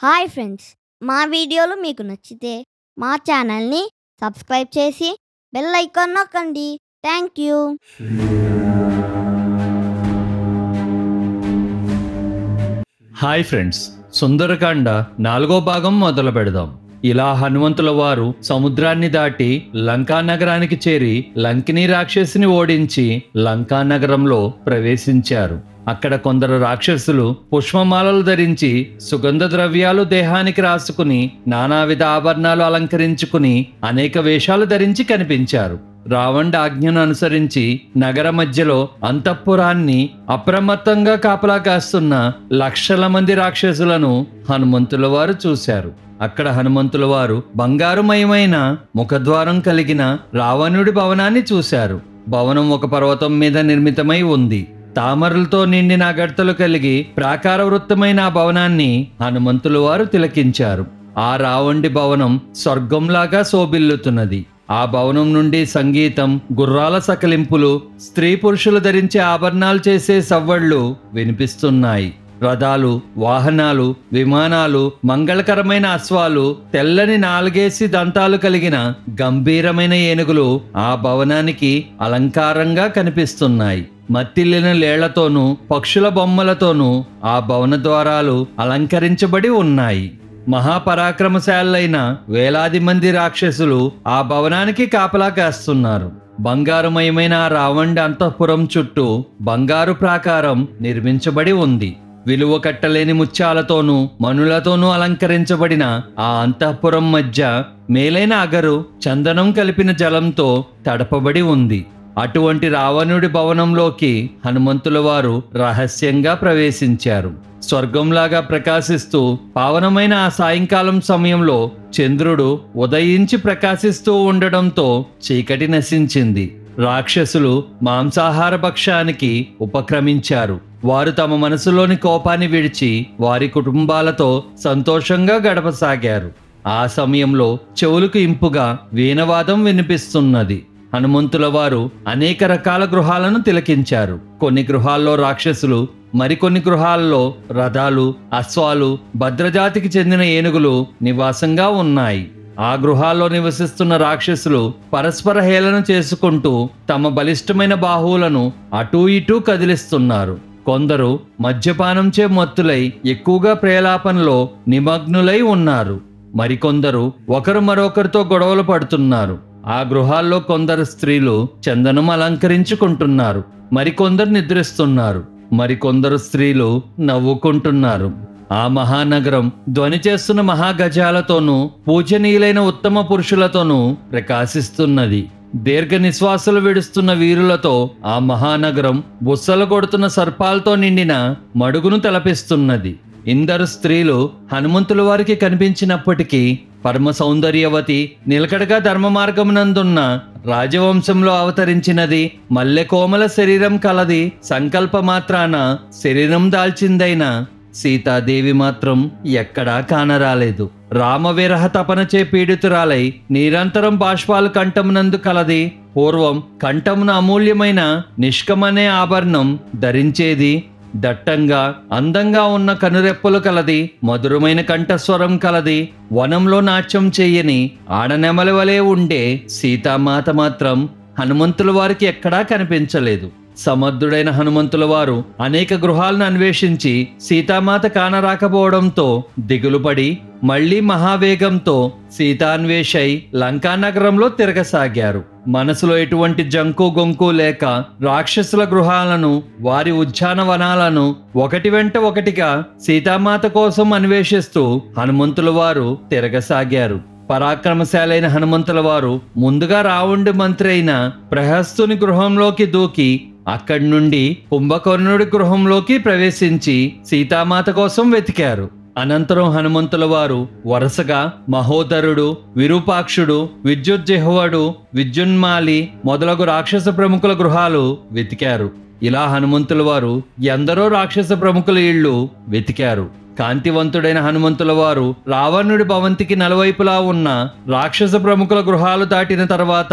Hi friends, మా వీడియోలు మీకు నచ్చితే మా ఛానల్ని సబ్స్క్రైబ్ చేసి బెల్ ఐకాన్ నొక్కండి. Thank you. Hi friends, Sundarakanda 4వ భాగం మొదలు పెడదాం. ఇలా హనుమంతుల వారు సముద్రాన్ని దాటి లంకా నగరానికి చేరి లంకిని రాక్షసిని ఓడించి లంకా నగరంలో ప్రవేశించారు. అక్కడ కొందరు రాక్షసులు పుష్పమాలలు ధరించి సుగంధ ద్రవ్యాలు దేహానికి రాసుకుని నానావిధ ఆభరణాలు అలంకరించుకుని అనేక వేషాలు ధరించి కనిపించారు. రావణుడి ఆజ్ఞను అనుసరించి నగర మధ్యలో అంతఃపురాన్ని అప్రమత్తంగా కాపలా కాస్తున్న లక్షల మంది రాక్షసులను హనుమంతుల వారు చూశారు. అక్కడ హనుమంతుల వారు బంగారుమయమైన ముఖద్వారం కలిగిన రావణుడి భవనాన్ని చూశారు. భవనం ఒక పర్వతం మీద నిర్మితమై ఉంది. తామరలతో నిండిన అగడ్తలు కలిగి ప్రాకార వృత్తమైన ఆ భవనాన్ని హనుమంతుల వారు తిలకించారు. ఆ రావణుడి భవనం స్వర్గంలాగా శోభిల్లుతున్నది. ఆ భవనం నుండి సంగీతం, గుర్రాల సకలింపులు, స్త్రీ పురుషులు ధరించే ఆభరణాలు చేసే సవ్వళ్లు వినిపిస్తున్నాయి. రథాలు, వాహనాలు, విమానాలు, మంగళకరమైన అశ్వాలు, తెల్లని నాలుగేసి దంతాలు కలిగిన గంభీరమైన ఏనుగులు ఆ భవనానికి అలంకారంగా కనిపిస్తున్నాయి. మత్తిల్లిన లేళ్లతోనూ పక్షుల బొమ్మలతోనూ ఆ భవన ద్వారాలు అలంకరించబడి ఉన్నాయి. మహాపరాక్రమశాలైన వేలాది మంది రాక్షసులు ఆ భవనానికి కాపలా కాస్తున్నారు. బంగారుమయమైన ఆ రావణుడి అంతఃపురం చుట్టూ బంగారు ప్రాకారం నిర్మించబడి ఉంది. విలువ కట్టలేని ముత్యాలతోనూ మణులతోనూ అలంకరించబడిన ఆ అంతఃపురం మధ్య మేలైన అగరు, చందనం కలిపిన జలంతో తడపబడి ఉంది. అటువంటి రావణుడి భవనంలోకి హనుమంతుల వారు రహస్యంగా ప్రవేశించారు. స్వర్గంలాగా ప్రకాశిస్తూ పావనమైన ఆ సాయంకాలం సమయంలో చంద్రుడు ఉదయించి ప్రకాశిస్తూ ఉండడంతో చీకటి నశించింది. రాక్షసులు మాంసాహార భక్షానికి ఉపక్రమించారు. వారు తమ మనసులోని కోపాన్ని విడిచి వారి కుటుంబాలతో సంతోషంగా గడపసాగారు. ఆ సమయంలో చెవులకు ఇంపుగా వీణవాదం వినిపిస్తున్నది. హనుమంతుల వారు అనేక రకాల గృహాలను తిలకించారు. కొన్ని గృహాల్లో రాక్షసులు, మరికొన్ని గృహాల్లో రథాలు, అశ్వాలు, భద్రజాతికి చెందిన ఏనుగులు నివాసంగా ఉన్నాయి. ఆ గృహాల్లో నివసిస్తున్న రాక్షసులు పరస్పర హేళన చేసుకుంటూ తమ బలిష్టమైన బాహువులను అటూ ఇటూ కదిలిస్తున్నారు. కొందరు మద్యపానంచే మత్తులై ఎక్కువగా ప్రేలాపనలో నిమగ్నులై ఉన్నారు. మరికొందరు ఒకరు మరొకరితో గొడవలు పడుతున్నారు. ఆ గృహాల్లో కొందరు స్త్రీలు చందనం అలంకరించుకుంటున్నారు. మరికొందరు నిద్రిస్తున్నారు. మరికొందరు స్త్రీలు నవ్వుకుంటున్నారు. ఆ మహానగరం ధ్వని చేస్తున్న మహాగజాలతోనూ పూజనీయులైన ఉత్తమ పురుషులతోనూ ప్రకాశిస్తున్నది. దీర్ఘ నిశ్వాసలు విడుస్తున్న వీరులతో ఆ మహానగరం బుస్సలు కొడుతున్న సర్పాలతో నిండిన మడుగును తలపిస్తున్నది. ఇందరు స్త్రీలు హనుమంతుల వారికి కనిపించినప్పటికీ పరమ సౌందర్యవతి, నిలకడగా ధర్మ మార్గమునందున్న రాజవంశంలో అవతరించినది, మల్లె కోమల శరీరం కలది, సంకల్ప మాత్రాన శరీరం దాల్చిందైన సీతాదేవి మాత్రం ఎక్కడా కానరాలేదు. రామవిరహ తపనచే పీడితురాలై నిరంతరం బాష్పాలు కంఠమునందు కలది. పూర్వం కంఠమున అమూల్యమైన నిష్కమనే ఆభరణం ధరించేది. దట్టంగా అందంగా ఉన్న కనురెప్పలు కలది. మధురమైన కంఠస్వరం కలది. వనంలో నాట్యం చెయ్యని ఆడనెమలి వలె ఉండే సీతామాత మాత్రం హనుమంతుల వారికి ఎక్కడా కనిపించలేదు. సమర్థుడైన హనుమంతుల వారు అనేక గృహాలను అన్వేషించి సీతామాత కానరాకపోవడంతో దిగులుపడి మళ్లీ మహావేగంతో సీతాన్వేషై లంకానగరంలో తిరగసాగారు. మనసులో ఎటువంటి జంకు గొంకు లేక రాక్షసుల గృహాలను, వారి ఉద్యానవనాలను ఒకటి వెంట ఒకటిగా సీతామాత కోసం అన్వేషిస్తూ హనుమంతుల వారు తిరగసాగారు. పరాక్రమశాలైన హనుమంతుల వారు ముందుగా రావణుడి మంత్రి అయిన ప్రహస్తుని గృహంలోకి దూకి అక్కడి నుండి కుంభకర్ణుడి గృహంలోకి ప్రవేశించి సీతామాత కోసం వెతికారు. అనంతరం హనుమంతుల వారు వరుసగా మహోదరుడు, విరూపాక్షుడు, విద్యుజ్జిహ్వడు, విద్యున్మాలి మొదలగు రాక్షస ప్రముఖుల గృహాలు వెతికారు. ఇలా హనుమంతుల వారు ఎందరో రాక్షస ప్రముఖుల ఇళ్ళు వెతికారు. కాంతివంతుడైన హనుమంతుల వారు రావణుడి భవంతికి నలువైపులా ఉన్న రాక్షస ప్రముఖుల గృహాలు దాటిన తర్వాత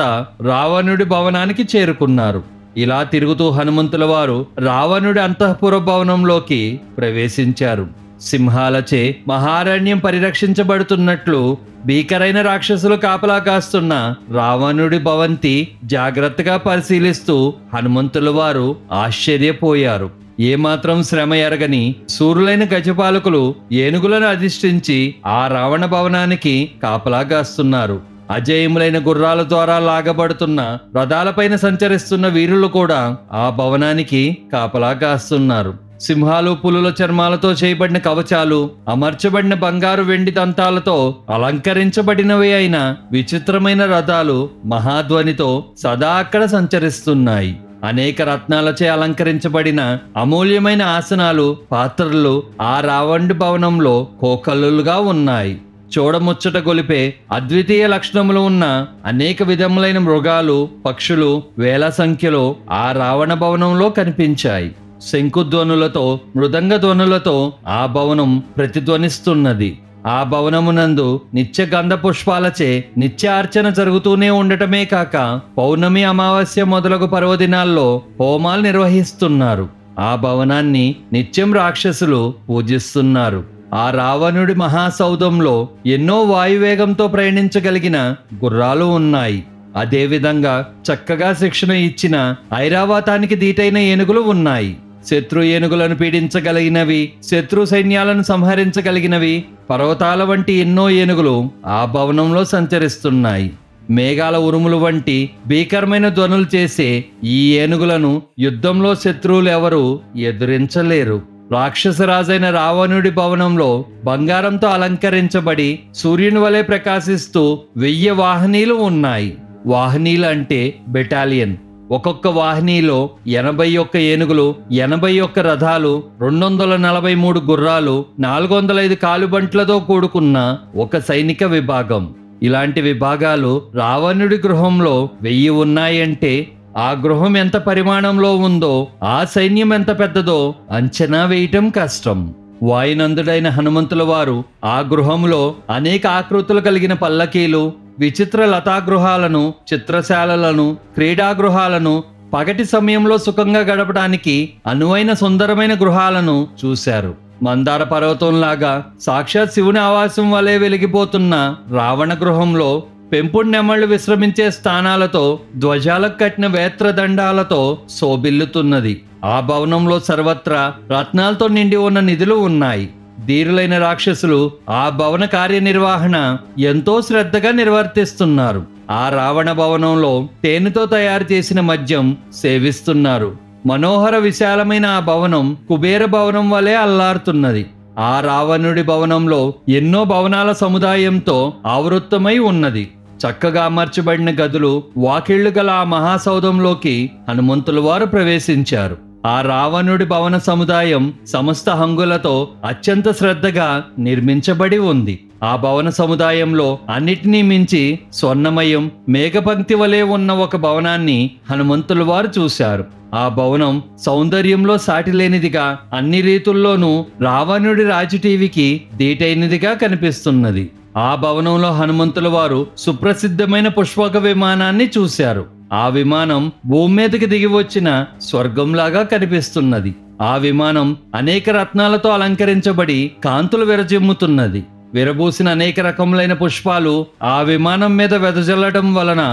రావణుడి భవనానికి చేరుకున్నారు. ఇలా తిరుగుతూ హనుమంతుల వారు రావణుడి అంతఃపుర భవనంలోకి ప్రవేశించారు. సింహాలచే మహారణ్యం పరిరక్షించబడుతున్నట్లు భీకరైన రాక్షసులు కాపలా కాస్తున్న రావణుడి భవంతి జాగ్రత్తగా పరిశీలిస్తూ హనుమంతుల వారు ఆశ్చర్యపోయారు. ఏమాత్రం శ్రమ ఎరగని శూరులైన గజపాలకులు ఏనుగులను అధిష్ఠించి ఆ రావణ భవనానికి కాపలా కాస్తున్నారు. అజేయములైన గుర్రాల ద్వారా లాగబడుతున్న రథాలపైన సంచరిస్తున్న వీరులు కూడా ఆ భవనానికి కాపలా కాస్తున్నారు. సింహాలు పులుల చర్మాలతో చేయబడిన కవచాలు, అమర్చబడిన బంగారు వెండి దంతాలతో అలంకరించబడినవి అయిన విచిత్రమైన రథాలు మహాధ్వనితో సదా అక్కడ సంచరిస్తున్నాయి. అనేక రత్నాలచే అలంకరించబడిన అమూల్యమైన ఆసనాలు, పాత్రలు ఆ రావణుడి భవనంలో కోకల్లులుగా ఉన్నాయి. చూడముచ్చట గొలిపే అద్వితీయ లక్షణములు ఉన్న అనేక విధములైన మృగాలు, పక్షులు వేల సంఖ్యలో ఆ రావణ భవనంలో కనిపించాయి. శంకుధ్వనులతో, మృదంగ ధ్వనులతో ఆ భవనం ప్రతిధ్వనిస్తున్నది. ఆ భవనమునందు నిత్య గంధ పుష్పాలచే నిత్యార్చన జరుగుతూనే ఉండటమే కాక పౌర్ణమి, అమావాస్య మొదలగు పర్వదినాల్లో హోమాలు నిర్వహిస్తున్నారు. ఆ భవనాన్ని నిత్యం రాక్షసులు పూజిస్తున్నారు. ఆ రావణుడి మహాసౌధంలో ఎన్నో వాయువేగంతో ప్రయాణించగలిగిన గుర్రాలు ఉన్నాయి. అదేవిధంగా చక్కగా శిక్షణ ఇచ్చిన ఐరావతానికి దీటైన ఏనుగులు ఉన్నాయి. శత్రు ఏనుగులను పీడించగలిగినవి, శత్రు సైన్యాలను సంహరించగలిగినవి, పర్వతాల వంటి ఎన్నో ఏనుగులు ఆ భవనంలో సంచరిస్తున్నాయి. మేఘాల ఉరుములు వంటి భీకరమైన ధ్వనులు చేసే ఈ ఏనుగులను యుద్ధంలో శత్రువులు ఎవరు ఎదురించలేరు. రాక్షసరాజైన రావణుడి భవనంలో బంగారంతో అలంకరించబడి సూర్యుని వలె ప్రకాశిస్తూ 1000 వాహినీలు ఉన్నాయి. వాహినీలు అంటే బెటాలియన్. ఒక్కొక్క వాహినీలో 81 ఏనుగులు, 81 రథాలు, 243 గుర్రాలు, 405 కాలుబంట్లతో కూడుకున్న ఒక సైనిక విభాగం. ఇలాంటి విభాగాలు రావణుడి గృహంలో 1000 ఉన్నాయంటే ఆ గృహం ఎంత పరిమాణంలో ఉందో, ఆ సైన్యం ఎంత పెద్దదో అంచనా వేయటం కష్టం. వాయునందుడైన హనుమంతుల వారు ఆ గృహంలో అనేక ఆకృతులు కలిగిన పల్లకీలు, విచిత్ర లతాగృహాలను, చిత్రశాలలను, క్రీడాగృహాలను, పగటి సమయంలో సుఖంగా గడపడానికి అనువైన సుందరమైన గృహాలను చూశారు. మందార పర్వతంలాగా సాక్షాత్ శివుని ఆవాసం వలె వెలిగిపోతున్న రావణ గృహంలో పెంపుడు నెమళ్లు విశ్రమించే స్థానాలతో, ధ్వజాలకు కట్టిన వేత్రదండాలతో శోభిల్లుతున్నది. ఆ భవనంలో సర్వత్రా రత్నాలతో నిండి ఉన్న నిధులు ఉన్నాయి. ధీరులైన రాక్షసులు ఆ భవన కార్యనిర్వహణ ఎంతో శ్రద్ధగా నిర్వర్తిస్తున్నారు. ఆ రావణ భవనంలో తేనెతో తయారు చేసిన మద్యం సేవిస్తున్నారు. మనోహర విశాలమైన ఆ భవనం కుబేర భవనం వలె అల్లారుతున్నది. ఆ రావణుడి భవనంలో ఎన్నో భవనాల సముదాయంతో ఆవృత్తమై ఉన్నది. చక్కగా అమర్చబడిన గదులు, వాకిళ్లు గల ఆ మహాసౌధంలోకి హనుమంతుల వారు ప్రవేశించారు. ఆ రావణుడి భవన సముదాయం సమస్త హంగులతో అత్యంత శ్రద్ధగా నిర్మించబడి ఉంది. ఆ భవన సముదాయంలో అన్నిటినీ మించి స్వర్ణమయం, మేఘపంక్తి వలె ఉన్న ఒక భవనాన్ని హనుమంతుల వారు చూశారు. ఆ భవనం సౌందర్యంలో సాటిలేనిదిగా, అన్ని రీతుల్లోనూ రావణుడి రాజటీవికి దీటైనదిగా కనిపిస్తున్నది. ఆ భవనంలో హనుమంతుల వారు సుప్రసిద్ధమైన పుష్పక విమానాన్ని చూశారు. ఆ విమానం భూమి మీదకి దిగి వచ్చిన స్వర్గంలాగా కనిపిస్తున్నది. ఆ విమానం అనేక రత్నాలతో అలంకరించబడి కాంతులు విరజిమ్ముతున్నది. విరబూసిన అనేక రకములైన పుష్పాలు ఆ విమానం మీద వెదజల్లడం వలన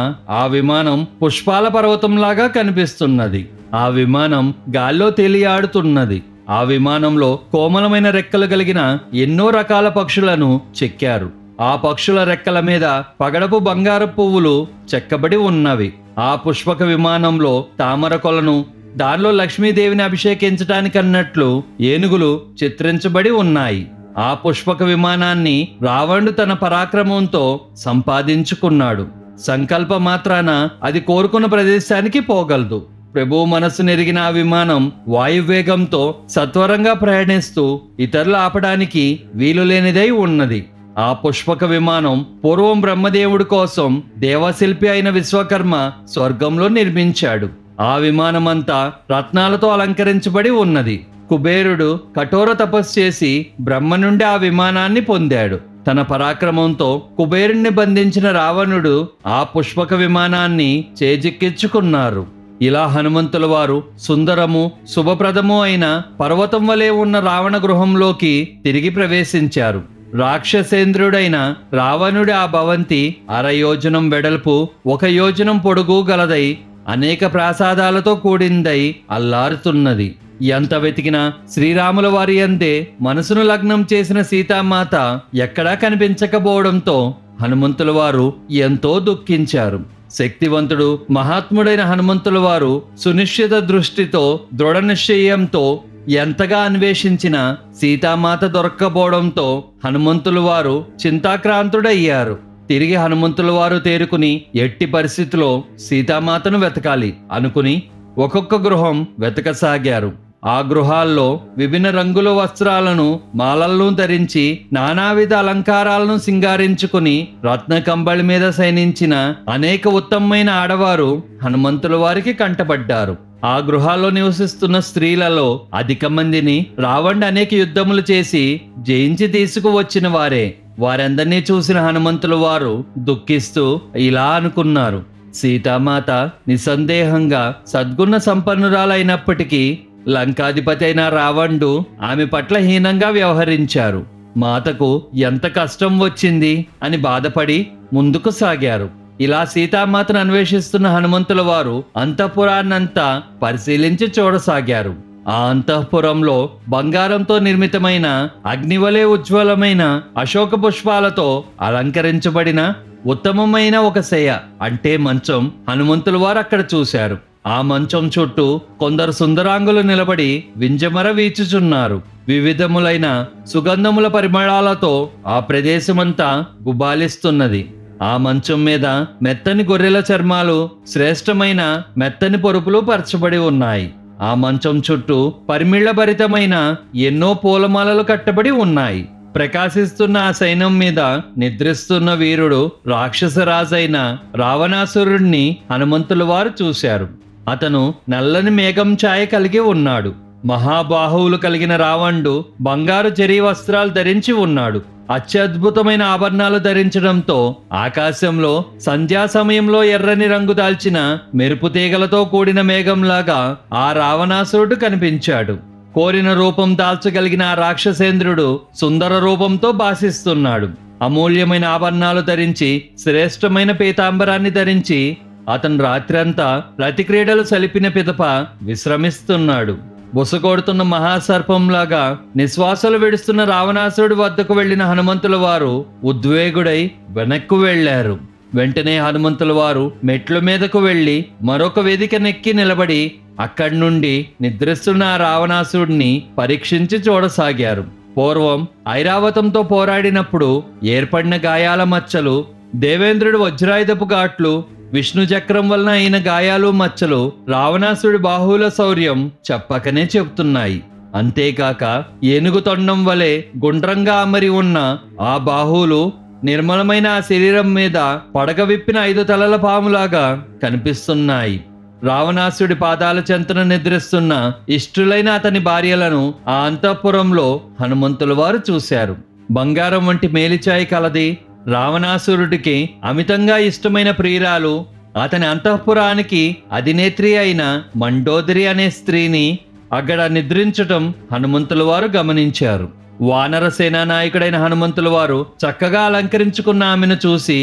ఆ విమానం పుష్పాల పర్వతంలాగా కనిపిస్తున్నది. ఆ విమానం గాల్లో తేలియాడుతున్నది. ఆ విమానంలో కోమలమైన రెక్కలు కలిగిన ఎన్నో రకాల పక్షులను చెక్కారు. ఆ పక్షుల రెక్కల మీద పగడపు బంగారు పువ్వులు చెక్కబడి ఉన్నవి. ఆ పుష్పక విమానంలో తామర కొలను, దానిలో లక్ష్మీదేవిని అభిషేకించటానికన్నట్లు ఏనుగులు చిత్రించబడి ఉన్నాయి. ఆ పుష్పక విమానాన్ని రావణుడు తన పరాక్రమంతో సంపాదించుకున్నాడు. సంకల్ప మాత్రాన అది కోరుకున్న ప్రదేశానికి పోగలదు. ప్రభువు మనస్సు నెరిగిన ఆ విమానం వాయువేగంతో సత్వరంగా ప్రయాణిస్తూ ఇతరులు ఆపడానికి వీలులేనిదై ఉన్నది. ఆ పుష్పక విమానం పూర్వం బ్రహ్మదేవుడి కోసం దేవశిల్పి అయిన విశ్వకర్మ స్వర్గంలో నిర్మించాడు. ఆ విమానమంతా రత్నాలతో అలంకరించబడి ఉన్నది. కుబేరుడు కఠోర తపస్సు చేసి బ్రహ్మ నుండి ఆ విమానాన్ని పొందాడు. తన పరాక్రమంతో కుబేరుణ్ణి బంధించిన రావణుడు ఆ పుష్పక విమానాన్ని చేజిక్కించుకున్నారు. ఇలా హనుమంతుల వారు సుందరము శుభప్రదము అయిన పర్వతం వలె ఉన్న రావణ గృహంలోకి తిరిగి ప్రవేశించారు. రాక్షసేంద్రుడైన రావణుడి ఆ భవంతి 1/2 యోజనం వెడల్పు 1 యోజనం పొడుగు గలదై అనేక ప్రాసాదాలతో కూడిందై అల్లారుతున్నది. ఎంత వెతికినా శ్రీరాముల వారి అందే మనసును లగ్నం చేసిన సీతామాత ఎక్కడా కనిపించకపోవడంతో హనుమంతుల వారు ఎంతో దుఃఖించారు. శక్తివంతుడు మహాత్ముడైన హనుమంతుల వారు సునిశ్చిత దృష్టితో దృఢ నిశ్చయంతో ఎంతగా అన్వేషించిన సీతామాత దొరక్కపోవడంతో హనుమంతుల వారు చింతాక్రాంతుడయ్యారు. తిరిగి హనుమంతుల వారు తేరుకుని ఎట్టి పరిస్థితిలో సీతామాతను వెతకాలి అనుకుని ఒక్కొక్క గృహం వెతకసాగారు. ఆ గృహాల్లో విభిన్న రంగుల వస్త్రాలను మాలలను ధరించి నానావిధ అలంకారాలను సింగారించుకుని రత్న కంబళి మీద శయనించిన అనేక ఉత్తమమైన ఆడవారు హనుమంతుల వారికి కంటపడ్డారు. ఆ గృహాల్లో నివసిస్తున్న స్త్రీలలో అధిక మందిని రావణుడు అనేక యుద్ధములు చేసి జయించి తీసుకువచ్చిన వారే. వారందరినీ చూసిన హనుమంతుల వారు దుఃఖిస్తూ ఇలా అనుకున్నారు: సీతామాత నిస్సందేహంగా సద్గుణ సంపన్నురాలైనప్పటికీ లంకాధిపతి అయిన రావణుడు ఆమె పట్ల హీనంగా వ్యవహరించారు. మాతకు ఎంత కష్టం వచ్చింది అని బాధపడి ముందుకు సాగారు. ఇలా సీతామాతను అన్వేషిస్తున్న హనుమంతుల వారు అంతఃపురాన్నంతా పరిశీలించి చూడసాగారు. ఆ అంతఃపురంలో బంగారంతో నిర్మితమైన అగ్నివలే ఉజ్వలమైన అశోక పుష్పాలతో అలంకరించబడిన ఉత్తమమైన ఒక శయ అంటే మంచం హనుమంతుల వారు అక్కడ చూశారు. ఆ మంచం చుట్టూ కొందరు సుందరాంగులు నిలబడి వింజమర వీచుచున్నారు. వివిధములైన సుగంధముల పరిమళాలతో ఆ ప్రదేశమంతా గుబాలిస్తున్నది. ఆ మంచం మీద మెత్తని గొర్రెల చర్మాలు శ్రేష్టమైన మెత్తని పొరుపులు పరచబడి ఉన్నాయి. ఆ మంచం చుట్టూ పరిమిళభరితమైన ఎన్నో పూలమాలలు కట్టబడి ఉన్నాయి. ప్రకాశిస్తున్న ఆ సైన్యం మీద నిద్రిస్తున్న వీరుడు రాక్షసరాజైన రావణాసురుణ్ణి హనుమంతుల వారు చూశారు. అతను నల్లని మేఘం ఛాయ కలిగి ఉన్నాడు. మహాబాహువులు కలిగిన రావణుడు బంగారు జరీ వస్త్రాలు ధరించి ఉన్నాడు. అత్యద్భుతమైన ఆభరణాలు ధరించడంతో ఆకాశంలో సంధ్యా సమయంలో ఎర్రని రంగు దాల్చిన మెరుపు తీగలతో కూడిన మేఘంలాగా ఆ రావణాసురుడు కనిపించాడు. కోరిన రూపం దాల్చగలిగిన ఆ రాక్షసేంద్రుడు సుందర రూపంతో భాసిస్తున్నాడు. అమూల్యమైన ఆభరణాలు ధరించి శ్రేష్టమైన పీతాంబరాన్ని ధరించి అతను రాత్రంతా రతిక్రీడలు సలిపిన పిదప విశ్రమిస్తున్నాడు. బుసకొడుతున్న మహాసర్పంలాగా నిశ్వాసలు విడుస్తున్న రావణాసురుడి వద్దకు వెళ్లిన హనుమంతుల వారు ఉద్వేగుడై వెనక్కు వెళ్లారు. వెంటనే హనుమంతుల వారు మెట్ల మీదకు వెళ్లి మరొక వేదిక నెక్కి నిలబడి అక్కడి నుండి నిద్రిస్తున్న ఆ రావణాసురుడిని పరీక్షించి చూడసాగారు. పూర్వం ఐరావతంతో పోరాడినప్పుడు ఏర్పడిన గాయాల మచ్చలు, దేవేంద్రుడి వజ్రాయుధపు ఘాట్లు, విష్ణు చక్రం వలన అయిన గాయాలు మచ్చలు రావణాసుడి బాహువుల శౌర్యం చెప్పకనే చెబుతున్నాయి. అంతేకాక ఏనుగు తొండం వలె గుండ్రంగా అమరి ఉన్న ఆ బాహువులు నిర్మలమైన ఆ శరీరం మీద పడగ విప్పిన 5 తలల పాములాగా కనిపిస్తున్నాయి. రావణాసుడి పాదాల చెంతన నిద్రిస్తున్న ఇష్టులైన అతని భార్యలను ఆ అంతఃపురంలో హనుమంతుల వారు చూశారు. బంగారం వంటి మేలిచాయి కలది రావణాసురుడికి అమితంగా ఇష్టమైన ప్రియురాలు, అతని అంతఃపురానికి అధినేత్రి అయిన మండోదరి అనే స్త్రీని అక్కడ నిద్రించటం హనుమంతుల వారు గమనించారు. వానర సేనా నాయకుడైన హనుమంతుల వారు చక్కగా అలంకరించుకున్న ఆమెను చూసి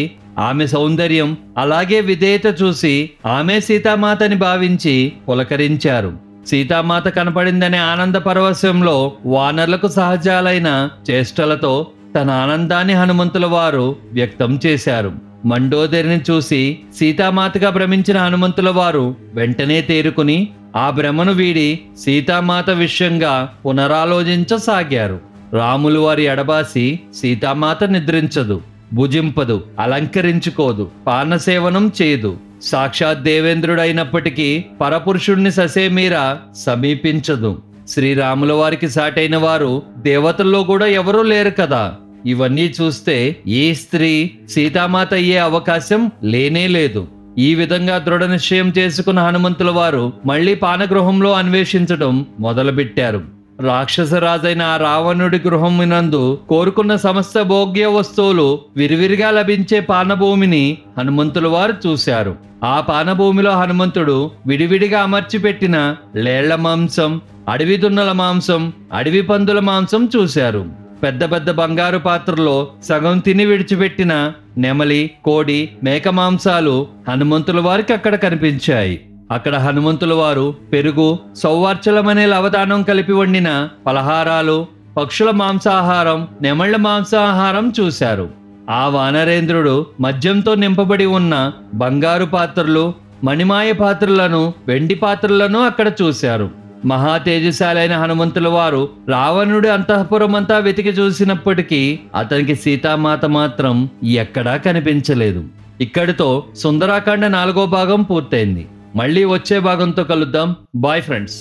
ఆమె సౌందర్యం అలాగే విధేయత చూసి ఆమె సీతామాతని భావించి పులకరించారు. సీతామాత కనపడిందనే ఆనంద పరవశంలో వానరులకు సహజాలైన చేష్టలతో తన ఆనందాన్ని హనుమంతుల వారు వ్యక్తం చేశారు. మండోదరిని చూసి సీతామాతగా భ్రమించిన హనుమంతుల వారు వెంటనే తేరుకుని ఆ భ్రమను వీడి సీతామాత విషయంగా పునరాలోచించసాగారు. రాములు వారి ఎడబాసి సీతామాత నిద్రించదు, భుజింపదు, అలంకరించుకోదు, పానసేవనం చేయదు. సాక్షాత్ దేవేంద్రుడైనప్పటికీ పరపురుషుణ్ణి ససేమీరా సమీపించదు. శ్రీరాముల వారికి సాటైన వారు దేవతల్లో కూడా ఎవరూ లేరు కదా. ఇవన్నీ చూస్తే ఏ స్త్రీ సీతామాత అయ్యే అవకాశం లేనే లేదు. ఈ విధంగా దృఢ నిశ్చయం చేసుకున్న హనుమంతుల వారు మళ్లీ పానగృహంలో అన్వేషించడం మొదలుపెట్టారు. రాక్షసరాజైన ఆ రావణుడి గృహమునందు కోరుకున్న సమస్త భోగ్య వస్తువులు విరివిరిగా లభించే పానభూమిని హనుమంతుల వారు చూశారు. ఆ పానభూమిలో హనుమంతుడు విడివిడిగా అమర్చిపెట్టిన లేళ్ల మాంసం, అడవి దున్నల మాంసం, అడవి పందుల మాంసం చూశారు. పెద్ద పెద్ద బంగారు పాత్రలో సగం తిని విడిచిపెట్టిన నెమలి, కోడి, మేక మాంసాలు హనుమంతుల వారికి అక్కడ కనిపించాయి. అక్కడ హనుమంతుల వారు పెరుగు, సౌవార్చలమనే లవదానం కలిపి వండిన పలహారాలు, పక్షుల మాంసాహారం, నెమళ్ల మాంసాహారం చూశారు. ఆ వానరేంద్రుడు మద్యంతో నింపబడి ఉన్న బంగారు పాత్రలు, మణిమాయ పాత్రలను, వెండి పాత్రలను అక్కడ చూశారు. మహా తేజశాలైన హనుమంతుల వారు రావణుడి అంతఃపురమంతా వెతికి చూసినప్పటికీ అతనికి సీతామాత మాత్రం ఎక్కడా కనిపించలేదు. ఇక్కడితో సుందరాకాండ 4వ భాగం పూర్తయింది. మళ్ళీ వచ్చే భాగంతో కలుద్దాం. Bye friends.